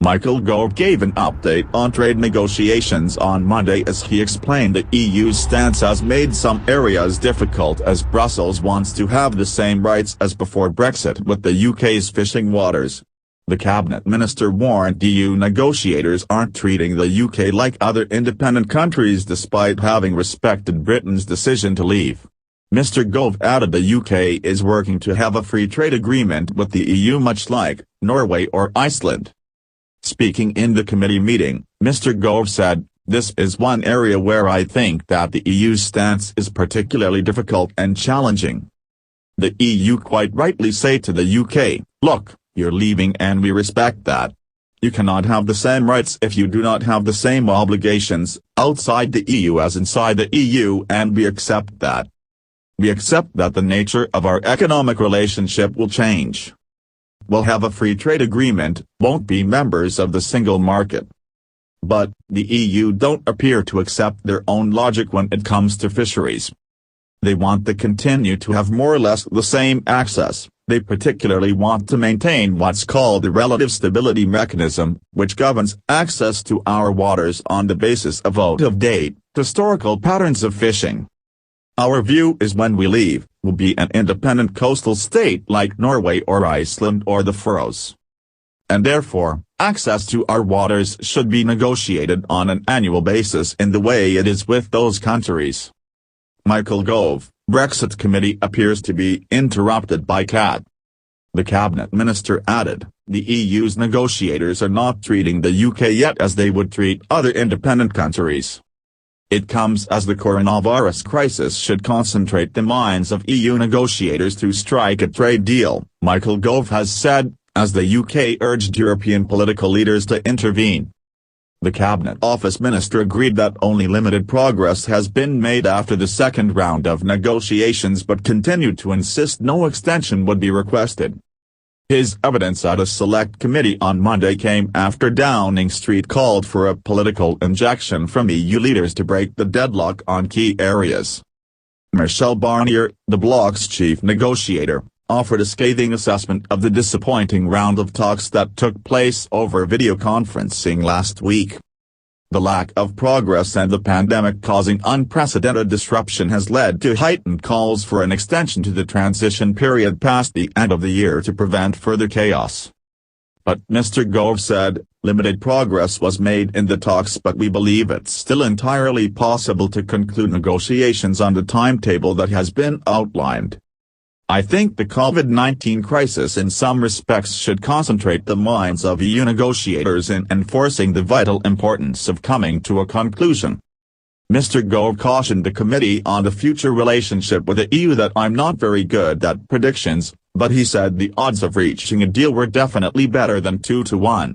Michael Gove gave an update on trade negotiations on Monday as he explained the EU's stance has made some areas difficult as Brussels wants to have the same rights as before Brexit with the UK's fishing waters. The cabinet minister warned EU negotiators aren't treating the UK like other independent countries despite having respected Britain's decision to leave. Mr. Gove added the UK is working to have a free trade agreement with the EU much like Norway or Iceland. Speaking in the committee meeting, Mr. Gove said, "This is one area where I think that the EU's stance is particularly difficult and challenging. The EU quite rightly say to the UK, look, you're leaving and we respect that. You cannot have the same rights if you do not have the same obligations outside the EU as inside the EU, and we accept that. We accept that the nature of our economic relationship will change. We'll have a free trade agreement, won't be members of the single market. But, the EU don't appear to accept their own logic when it comes to fisheries. They want to continue to have more or less the same access, they particularly want to maintain what's called the relative stability mechanism, which governs access to our waters on the basis of out-of-date, historical patterns of fishing. Our view is when we leave, we'll be an independent coastal state like Norway or Iceland or the Faroes. And therefore, access to our waters should be negotiated on an annual basis in the way it is with those countries." Michael Gove, Brexit committee appears to be interrupted by Cat. The cabinet minister added, "The EU's negotiators are not treating the UK yet as they would treat other independent countries. It comes as the coronavirus crisis should concentrate the minds of EU negotiators to strike a trade deal," Michael Gove has said, as the UK urged European political leaders to intervene. The Cabinet Office minister agreed that only limited progress has been made after the second round of negotiations but continued to insist no extension would be requested. His evidence at a select committee on Monday came after Downing Street called for a political injection from EU leaders to break the deadlock on key areas. Michel Barnier, the bloc's chief negotiator, offered a scathing assessment of the disappointing round of talks that took place over video conferencing last week. The lack of progress and the pandemic causing unprecedented disruption has led to heightened calls for an extension to the transition period past the end of the year to prevent further chaos. But Mr. Gove said, "Limited progress was made in the talks, but we believe it's still entirely possible to conclude negotiations on the timetable that has been outlined. I think the COVID-19 crisis in some respects should concentrate the minds of EU negotiators in enforcing the vital importance of coming to a conclusion." Mr. Gove cautioned the committee on the future relationship with the EU that "I'm not very good at predictions," but he said the odds of reaching a deal were definitely better than 2 to 1.